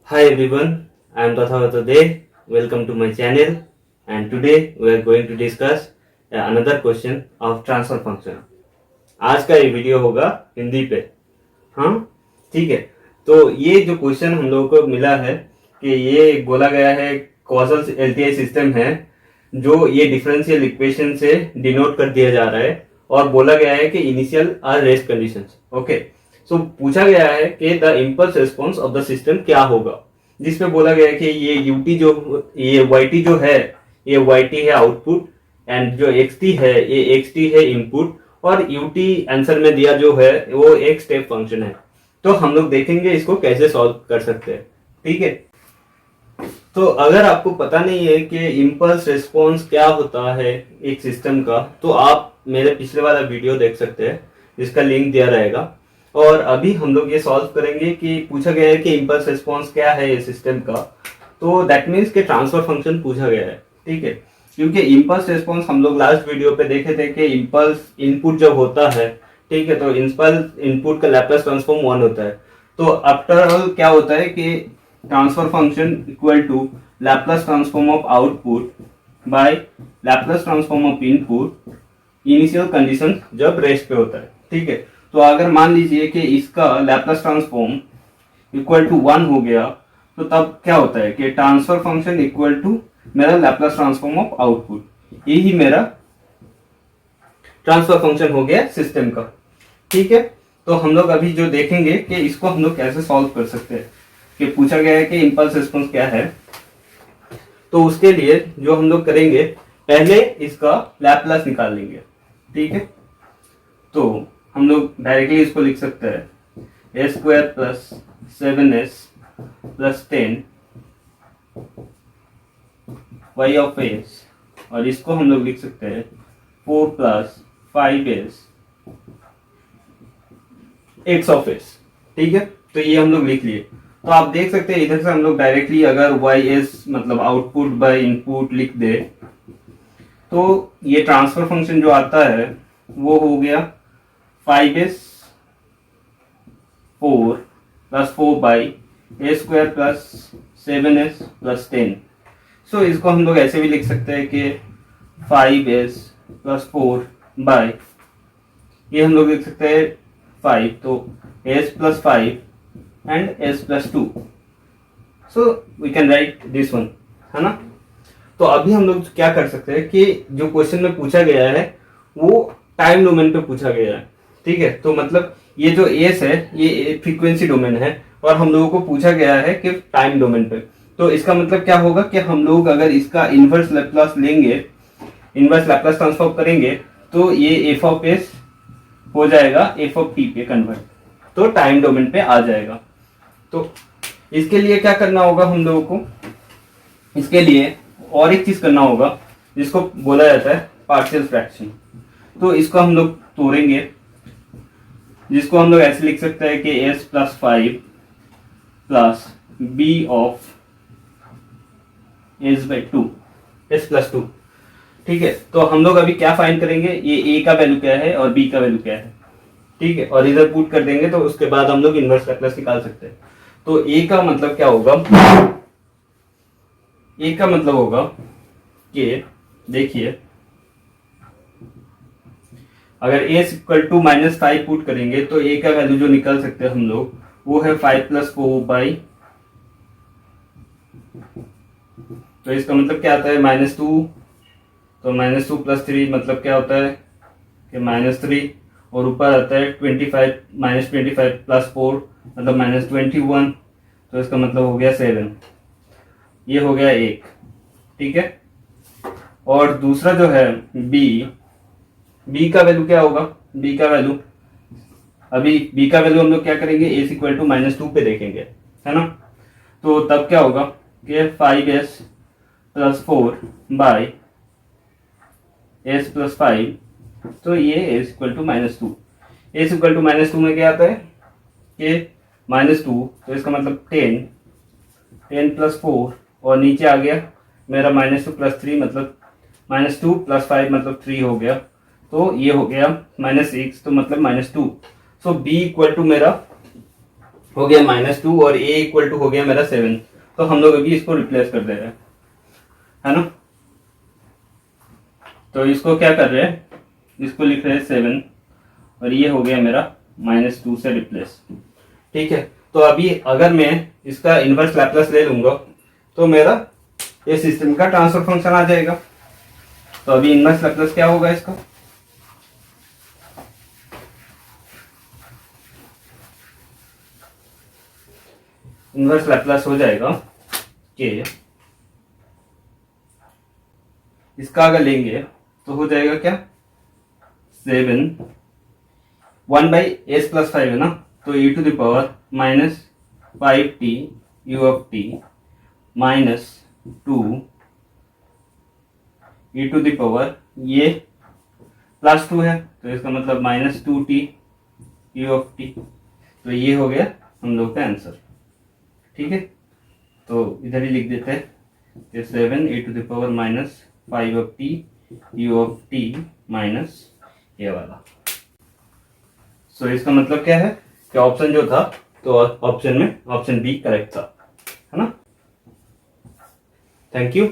Hi everyone, I am Tathavata De. Welcome to my channel, and today we are going to discuss another question of transfer function. आज का ये video होगा हिंदी पे। हाँ, ठीक है। तो ये जो क्वेश्चन हम लोगों को मिला है कि ये बोला गया है कॉजल एलटीआई सिस्टम है जो ये डिफरेंशियल इक्वेशन से डिनोट कर दिया जा रहा है और बोला गया है कि initial are rest conditions. Okay, so पूछा गया है कि the impulse response of the system क्या होगा, जिसपे बोला गया है कि ये यूटी जो ये वाईटी जो है ये वाईटी है आउटपुट एंड जो एक्सटी है ये एक्सटी है इनपुट और यूटी आंसर में दिया जो है वो एक स्टेप फंक्शन है। तो हम लोग देखेंगे इसको कैसे सॉल्व कर सकते हैं। ठीक है, तो अगर आपको पता नहीं है कि इम्पल्स रिस्पॉन्स क्या होता है एक सिस्टम का, तो आप मेरे पिछले वाला वीडियो देख सकते हैं जिसका लिंक दिया रहेगा। और अभी हम लोग ये सॉल्व करेंगे कि पूछा गया है कि इम्पल्स रिस्पॉन्स क्या है ये सिस्टम का, तो दैट मीन्स कि ट्रांसफर फंक्शन पूछा गया है। ठीक है, क्योंकि इम्पल्स रिस्पॉन्स हम लोग लास्ट वीडियो पे देखे थे कि इम्पल्स इनपुट जब होता है, ठीक है, तो इम्पल्स इनपुट का लैप्लास ट्रांसफॉर्म 1 होता है। तो आफ्टर ऑल क्या होता है कि transfer function equal to Laplace transform of output by Laplace transform of input initial condition जब रेस्ट पे होता है। ठीक है, तो अगर मान लीजिए कि इसका लैप्लास ट्रांसफॉर्म इक्वल टू 1 हो गया, तो तब क्या होता है कि ट्रांसफर फंक्शन इक्वल टू मेरा लैप्लास ट्रांसफॉर्म ऑफ आउटपुट, यही मेरा ट्रांसफर फंक्शन हो गया सिस्टम का। ठीक है, तो हम लोग अभी जो देखेंगे कि इसको हम लोग कैसे सॉल्व कर सकते हैं, कि पूछा गया है कि इम्पल्स रिस्पॉन्स क्या है। तो उसके लिए जो हम लोग करेंगे, पहले इसका लैप्लास निकाल लेंगे। ठीक है, तो हम लोग डायरेक्टली इसको लिख सकते हैं a square plus 7s plus 10 y of s, और इसको हम लोग लिख सकते हैं 4 plus 5s x of S. ठीक है, तो ये हम लोग लिख लिए। तो आप देख सकते हैं इधर से हम लोग डायरेक्टली अगर ys मतलब आउटपुट बाय इनपुट लिख दे, तो ये ट्रांसफर फंक्शन जो आता है वो हो गया 5s 4 plus 4 by A square plus 7s plus 10। सो इसको हम लोग ऐसे भी लिख सकते हैं कि 5s प्लस 4 बाई, ये हम लोग लिख सकते हैं 5, तो s plus 5 and s plus 2। So we can write this one, है ना। तो अभी हम लोग क्या कर सकते हैं कि जो क्वेश्चन में पूछा गया है वो टाइम डोमेन पे पूछा गया है। ठीक है, तो मतलब ये जो एस है ये फ्रीक्वेंसी डोमेन है और हम लोगों को पूछा गया है कि टाइम डोमेन पे। तो इसका मतलब क्या होगा कि हम लोग अगर इसका इनवर्स लैप्लास लेंगे, इनवर्स लैप्लास ट्रांसफॉर्म करेंगे, तो ये एफ ऑफ एस हो जाएगा एफ ऑफ टी पे कन्वर्ट, तो टाइम डोमेन पे आ जाएगा। तो इसके लिए क्या करना होगा हम लोगों को, इसके लिए और एक चीज करना होगा जिसको बोला जाता है पार्शियल फ्रैक्शन। तो इसको हम लोग तोड़ेंगे, जिसको हम लोग ऐसे लिख सकते हैं कि s plus 5 plus B of s by 2, s plus 2। ठीक है, तो हम लोग अभी क्या फाइंड करेंगे, ये a का वैल्यू क्या है और b का वैल्यू क्या है। ठीक है, और इधर पुट कर देंगे तो उसके बाद हम लोग इनवर्स लैप्लास निकाल सकते हैं। तो a का मतलब क्या होगा, a का मतलब होगा कि देखिए अगर a इक्वल टू -5 पुट करेंगे तो a का वैल्यू जो निकाल सकते हैं हम लोग वो है 5 प्लस 4 बाई, तो इसका मतलब क्या आता है -2, तो -2 प्लस 3 मतलब क्या होता है कि -3, और ऊपर आता है 25 -25 प्लस 4 मतलब -21, तो इसका मतलब हो गया 7। ये हो गया एक। ठीक है, और दूसरा जो है b का वैल्यू क्या होगा, b का वैल्यू अभी b का वैल्यू हम लोग क्या करेंगे, a इक्वल टू -2 पे देखेंगे, है ना। तो तब क्या होगा कि 5s plus 4 by s plus 5, तो ये s equal to -2, s equal to -2 में क्या आता है कि -2, तो इसका मतलब 10 प्लस 4 और नीचे आ गया मेरा -2 प्लस 3 मतलब -2 प्लस 5 मतलब 3 हो गया, तो ये हो गया -6, तो मतलब -2। सो b इक्वल टू मेरा हो गया -2 और a इक्वल टू हो गया मेरा 7। तो हम लोग अभी इसको रिप्लेस कर दे रहे हैं, है ना। तो इसको क्या कर रहे हैं, इसको लिख रहे हैं 7 और ये हो गया मेरा -2 से रिप्लेस। ठीक है, तो अभी अगर मैं इसका इनवर्स लैप्लास ले लूंगा तो मेरा ये सिस्टम का ट्रांसफर फंक्शन आ जाएगा। तो अभी इनवर्स लैप्लास क्या होगा इसका, इनवर्स लैप्लास हो जाएगा कि इसका अगर लेंगे तो हो जाएगा क्या, 7 1/s+5 है ना, तो e to the power -5t u of t -2 e to the power ये +2 है तो इसका मतलब -2t u ऑफ t। तो ये हो गया हम लोग का आंसर। ठीक है, तो इधर ही लिख देते हैं 7 e to the power -5 of t u of t minus ये वाला। सो इसका मतलब क्या है कि ऑप्शन जो था तो ऑप्शन में ऑप्शन बी करेक्ट था, है ना। Thank you.